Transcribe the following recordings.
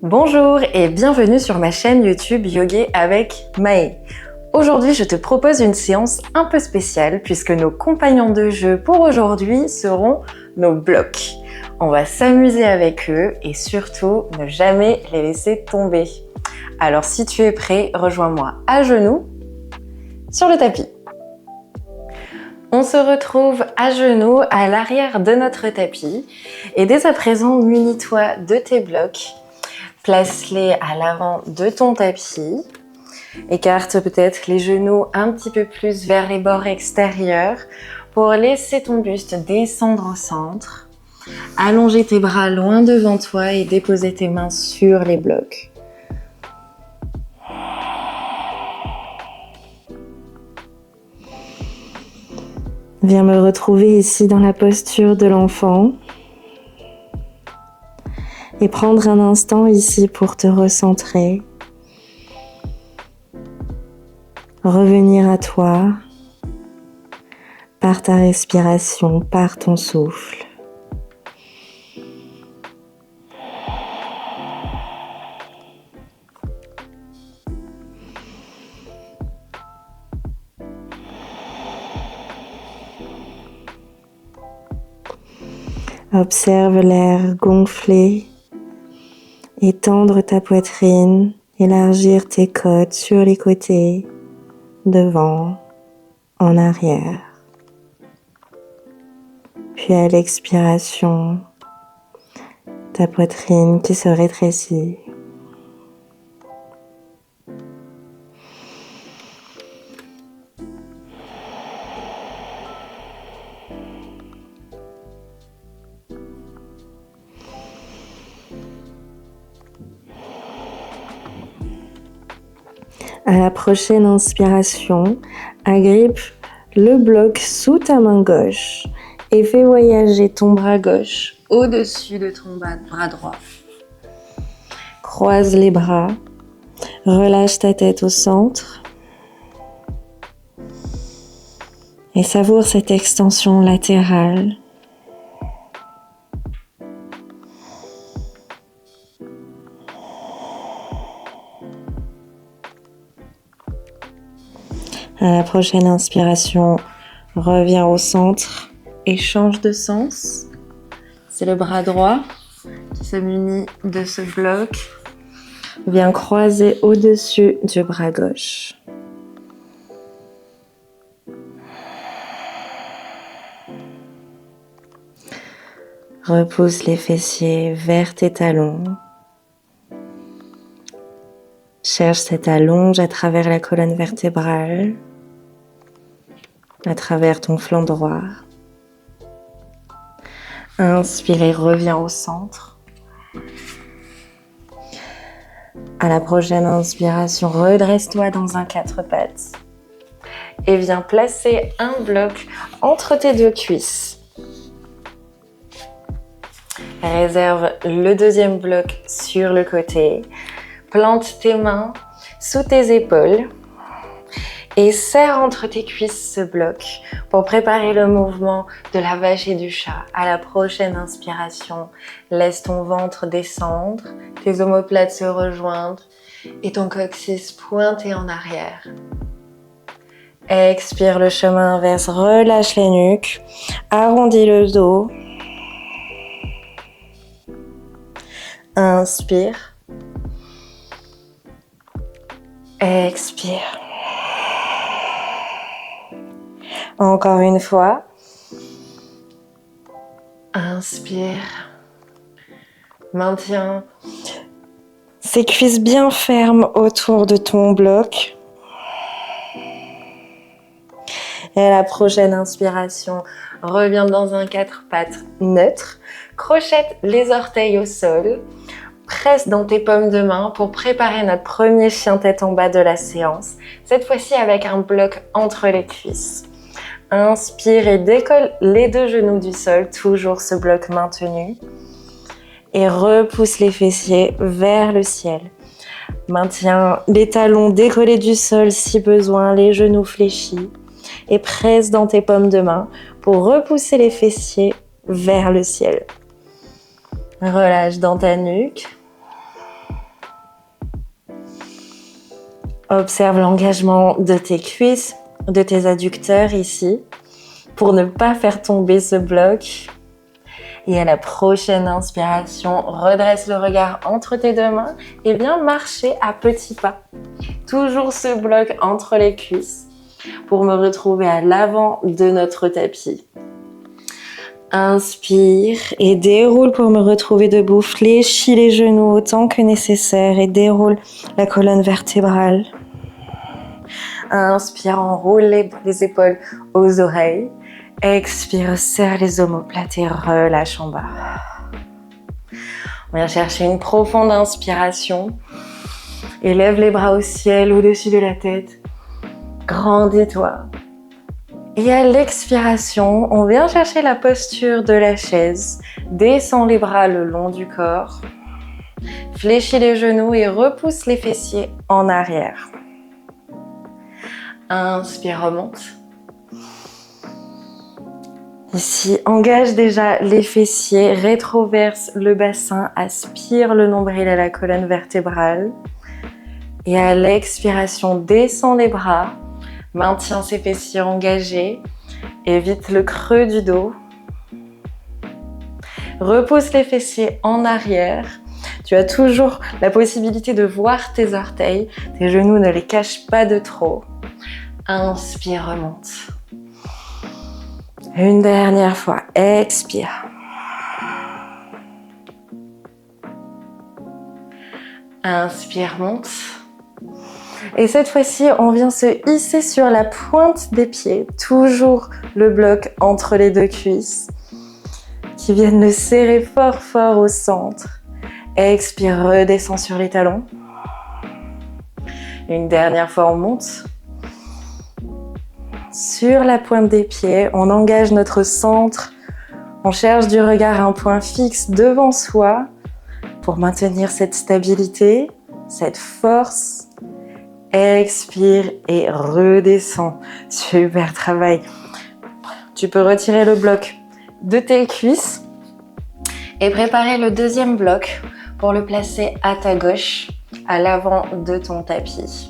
Bonjour et bienvenue sur ma chaîne YouTube Yoga avec Maë. Aujourd'hui, je te propose une séance un peu spéciale puisque nos compagnons de jeu pour aujourd'hui seront nos blocs. On va s'amuser avec eux et surtout ne jamais les laisser tomber. Alors si tu es prêt, rejoins-moi à genoux sur le tapis. On se retrouve à genoux à l'arrière de notre tapis et dès à présent, munis-toi de tes blocs. Place-les à l'avant de ton tapis. Écarte peut-être les genoux un petit peu plus vers les bords extérieurs pour laisser ton buste descendre au centre. Allonger tes bras loin devant toi et déposer tes mains sur les blocs. Viens me retrouver ici dans la posture de l'enfant. Et prendre un instant ici pour te recentrer. Revenir à toi par ta respiration, par ton souffle. Observe l'air gonfler, étendre ta poitrine, élargir tes côtes sur les côtés, devant, en arrière. Puis à l'expiration, ta poitrine qui se rétrécit. À la prochaine inspiration, agrippe le bloc sous ta main gauche et fais voyager ton bras gauche au-dessus de ton bras droit. Croise les bras, relâche ta tête au centre et savoure cette extension latérale. À la prochaine inspiration, reviens au centre et change de sens. C'est le bras droit qui se munit de ce bloc. Viens croiser au-dessus du bras gauche. Repousse les fessiers vers tes talons. Cherche cette allonge à travers la colonne vertébrale, à travers ton flanc droit. Inspire et reviens au centre. À la prochaine inspiration, redresse-toi dans un 4 pattes et viens placer un bloc entre tes deux cuisses. Réserve le deuxième bloc sur le côté. Plante tes mains sous tes épaules et serre entre tes cuisses ce bloc pour préparer le mouvement de la vache et du chat. À la prochaine inspiration, laisse ton ventre descendre, tes omoplates se rejoindre et ton coccyx pointé en arrière. Expire le chemin inverse, relâche la nuque, arrondis le dos. Inspire. Expire. Encore une fois. Inspire. Maintiens ces cuisses bien fermes autour de ton bloc. Et à la prochaine inspiration, reviens dans un 4 pattes neutre. Crochette les orteils au sol. Presse dans tes paumes de main pour préparer notre premier chien tête en bas de la séance. Cette fois-ci avec un bloc entre les cuisses. Inspire et décolle les deux genoux du sol, toujours ce bloc maintenu. Et repousse les fessiers vers le ciel. Maintiens les talons décollés du sol si besoin, les genoux fléchis. Et presse dans tes paumes de main pour repousser les fessiers vers le ciel. Relâche dans ta nuque. Observe l'engagement de tes cuisses, de tes adducteurs ici, pour ne pas faire tomber ce bloc. Et à la prochaine inspiration, redresse le regard entre tes deux mains et viens marcher à petits pas. Toujours ce bloc entre les cuisses pour me retrouver à l'avant de notre tapis. Inspire et déroule pour me retrouver debout. Fléchis les genoux autant que nécessaire et déroule la colonne vertébrale. Inspire, enroule les épaules aux oreilles. Expire, serre les omoplates et relâche en bas. On vient chercher une profonde inspiration. Élève les bras au ciel, au-dessus de la tête. Grandis-toi. Et à l'expiration, on vient chercher la posture de la chaise. Descends les bras le long du corps. Fléchis les genoux et repousse les fessiers en arrière. Inspire, remonte. Ici, engage déjà les fessiers, rétroverse le bassin, aspire le nombril à la colonne vertébrale. Et à l'expiration, descends les bras, maintiens ces fessiers engagés, évite le creux du dos. Repousse les fessiers en arrière. Tu as toujours la possibilité de voir tes orteils, tes genoux ne les cachent pas de trop. Inspire, remonte. Une dernière fois, expire. Inspire, monte. Et cette fois-ci, on vient se hisser sur la pointe des pieds. Toujours le bloc entre les deux cuisses. Qui viennent le serrer fort fort au centre. Expire, redescends sur les talons. Une dernière fois, on monte. Sur la pointe des pieds, on engage notre centre. On cherche du regard un point fixe devant soi pour maintenir cette stabilité, cette force. Expire et redescends. Super travail. Tu peux retirer le bloc de tes cuisses et préparer le deuxième bloc pour le placer à ta gauche, à l'avant de ton tapis.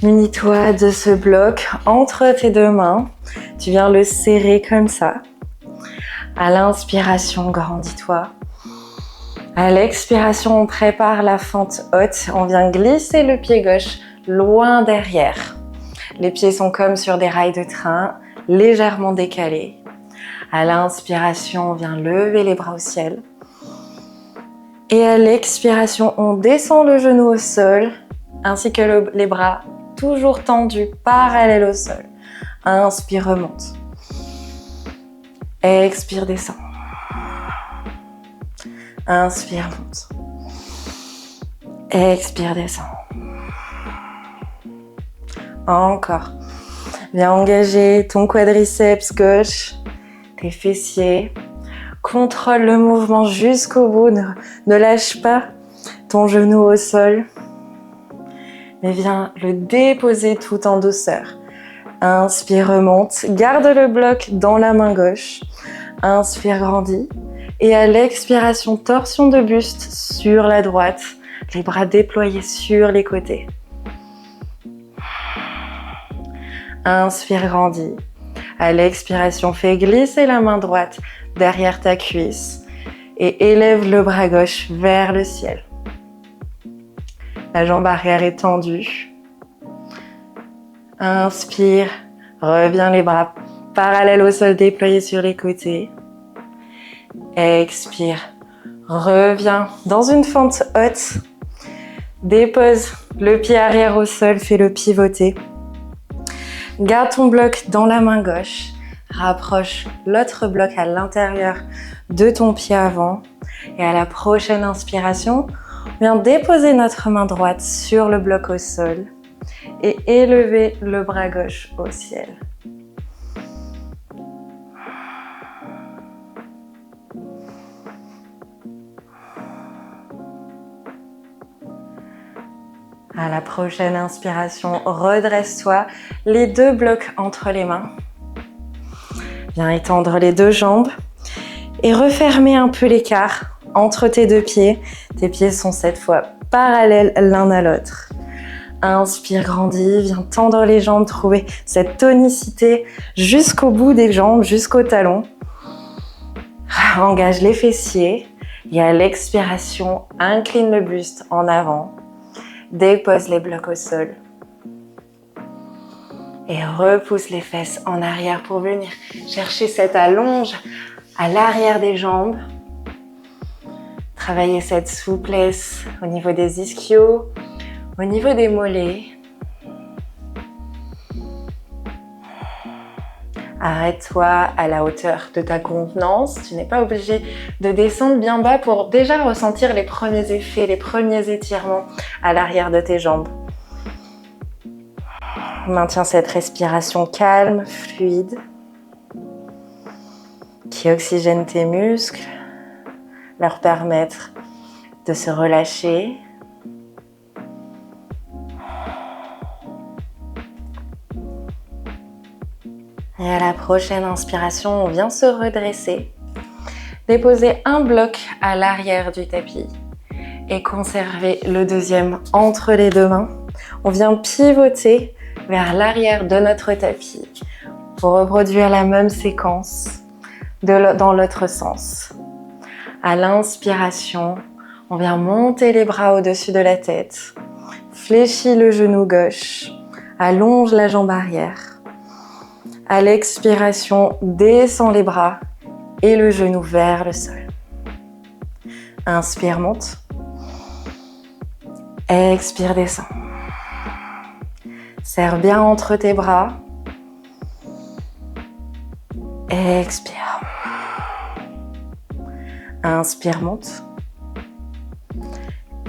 Munis-toi de ce bloc entre tes deux mains. Tu viens le serrer comme ça. À l'inspiration, grandis-toi. À l'expiration, on prépare la fente haute. On vient glisser le pied gauche loin derrière. Les pieds sont comme sur des rails de train, légèrement décalés. À l'inspiration, on vient lever les bras au ciel. Et à l'expiration, on descend le genou au sol, ainsi que les bras toujours tendus, parallèles au sol. Inspire, remonte. Expire, descend. Inspire, monte. Expire, descend. Encore. Viens engager ton quadriceps gauche, tes fessiers. Contrôle le mouvement jusqu'au bout. Ne lâche pas ton genou au sol. Mais viens le déposer tout en douceur. Inspire, remonte. Garde le bloc dans la main gauche. Inspire, grandis. Et à l'expiration, torsion de buste sur la droite. Les bras déployés sur les côtés. Inspire, grandis. À l'expiration, fais glisser la main droite derrière ta cuisse. Et élève le bras gauche vers le ciel. La jambe arrière est tendue. Inspire, reviens les bras parallèles au sol déployés sur les côtés. Expire, reviens dans une fente haute. Dépose le pied arrière au sol, fais le pivoter. Garde ton bloc dans la main gauche. Rapproche l'autre bloc à l'intérieur de ton pied avant. Et à la prochaine inspiration, on vient déposer notre main droite sur le bloc au sol et élever le bras gauche au ciel. À la prochaine inspiration, redresse-toi, les deux blocs entre les mains. Viens étendre les deux jambes et refermer un peu l'écart entre tes deux pieds. Tes pieds sont cette fois parallèles l'un à l'autre. Inspire, grandis, viens tendre les jambes, trouver cette tonicité jusqu'au bout des jambes, jusqu'au talon. Engage les fessiers et à l'expiration, incline le buste en avant. Dépose les blocs au sol. Et repousse les fesses en arrière pour venir chercher cette allonge à l'arrière des jambes. Travailler cette souplesse au niveau des ischios, au niveau des mollets. Arrête-toi à la hauteur de ta convenance. Tu n'es pas obligé de descendre bien bas pour déjà ressentir les premiers effets, les premiers étirements à l'arrière de tes jambes. Maintiens cette respiration calme, fluide, qui oxygène tes muscles, leur permettre de se relâcher. Et à la prochaine inspiration, on vient se redresser, déposer un bloc à l'arrière du tapis et conserver le deuxième entre les deux mains. On vient pivoter vers l'arrière de notre tapis pour reproduire la même séquence dans l'autre sens. À l'inspiration, on vient monter les bras au-dessus de la tête, fléchis le genou gauche, allonge la jambe arrière. À l'expiration, descends les bras et le genou vers le sol. Inspire, monte. Expire, descends. Serre bien entre tes bras. Expire. Inspire, monte.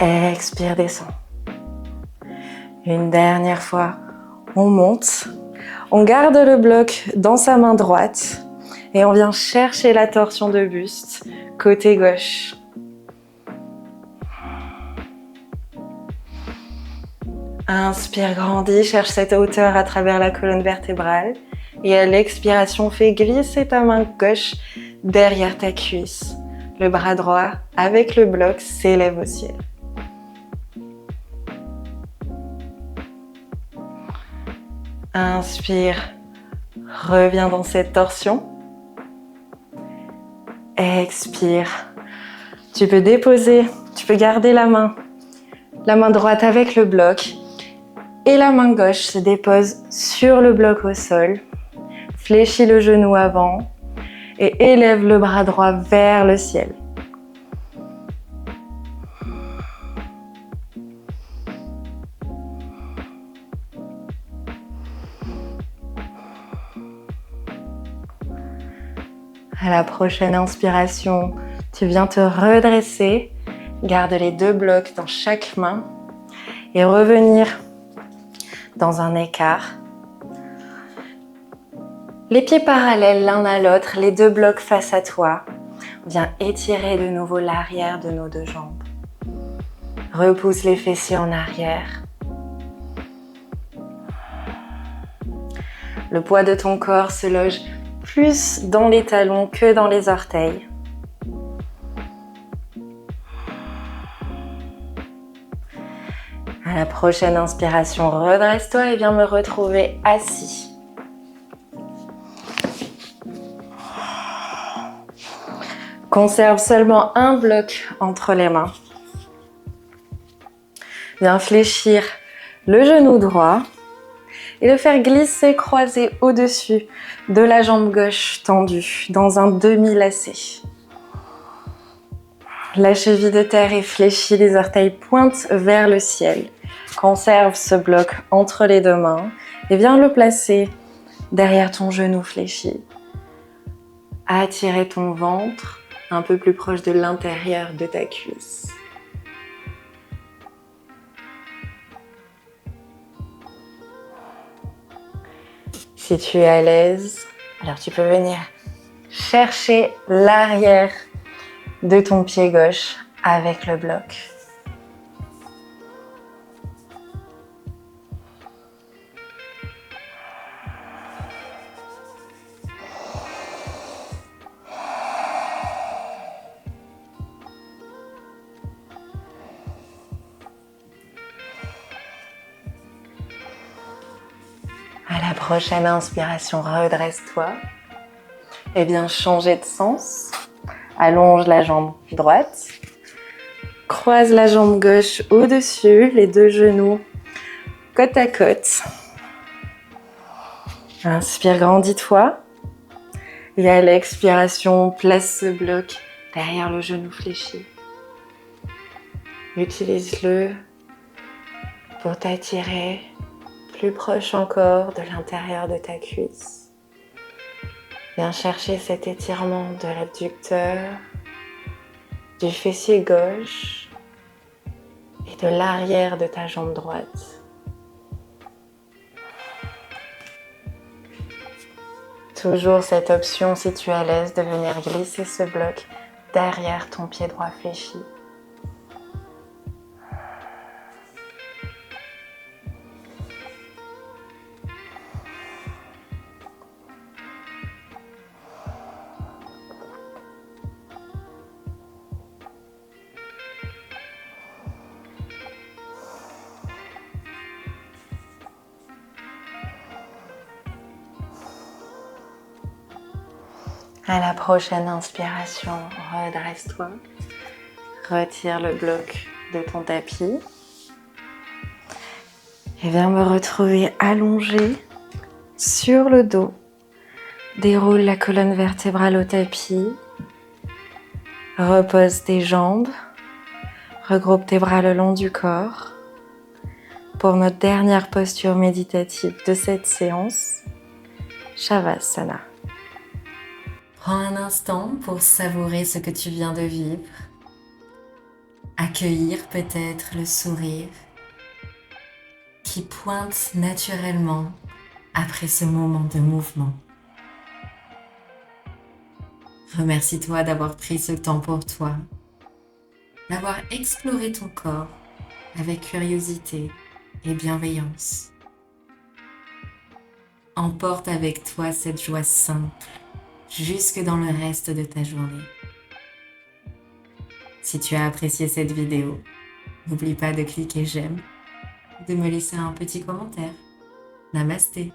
Expire, descends. Une dernière fois, on monte. On garde le bloc dans sa main droite et on vient chercher la torsion de buste côté gauche. Inspire, grandis, cherche cette hauteur à travers la colonne vertébrale. Et à l'expiration, fais glisser ta main gauche derrière ta cuisse. Le bras droit, avec le bloc, s'élève au ciel. Inspire, reviens dans cette torsion. Expire. Tu peux déposer, tu peux garder la main droite avec le bloc. Et la main gauche se dépose sur le bloc au sol. Fléchis le genou avant et élève le bras droit vers le ciel. À la prochaine inspiration, tu viens te redresser. Garde les deux blocs dans chaque main et revenir dans un écart. Les pieds parallèles l'un à l'autre, les deux blocs face à toi. Viens étirer de nouveau l'arrière de nos deux jambes. Repousse les fessiers en arrière. Le poids de ton corps se loge plus dans les talons que dans les orteils. À la prochaine inspiration, redresse-toi et viens me retrouver assis. Conserve seulement un bloc entre les mains. Viens fléchir le genou droit et le faire glisser, croiser au-dessus de la jambe gauche tendue dans un demi-lacet. La cheville de terre est fléchie, les orteils pointent vers le ciel. Conserve ce bloc entre les deux mains et viens le placer derrière ton genou fléchi. Attirer ton ventre un peu plus proche de l'intérieur de ta cuisse. Si tu es à l'aise, alors tu peux venir chercher l'arrière de ton pied gauche avec le bloc. À la prochaine inspiration, redresse-toi. Et bien changer de sens. Allonge la jambe droite. Croise la jambe gauche au-dessus, les deux genoux côte à côte. Inspire, grandis-toi. Et à l'expiration, place ce bloc derrière le genou fléchi. Utilise-le pour t'attirer plus proche encore de l'intérieur de ta cuisse. Viens chercher cet étirement de l'abducteur, du fessier gauche et de l'arrière de ta jambe droite. Toujours cette option, si tu es à l'aise, de venir glisser ce bloc derrière ton pied droit fléchi. À la prochaine inspiration, redresse-toi. Retire le bloc de ton tapis. Et viens me retrouver allongé sur le dos. Déroule la colonne vertébrale au tapis. Repose tes jambes. Regroupe tes bras le long du corps. Pour notre dernière posture méditative de cette séance, Shavasana. Prends un instant pour savourer ce que tu viens de vivre. Accueillir peut-être le sourire qui pointe naturellement après ce moment de mouvement. Remercie-toi d'avoir pris ce temps pour toi, d'avoir exploré ton corps avec curiosité et bienveillance. Emporte avec toi cette joie simple jusque dans le reste de ta journée. Si tu as apprécié cette vidéo, n'oublie pas de cliquer j'aime, de me laisser un petit commentaire. Namasté.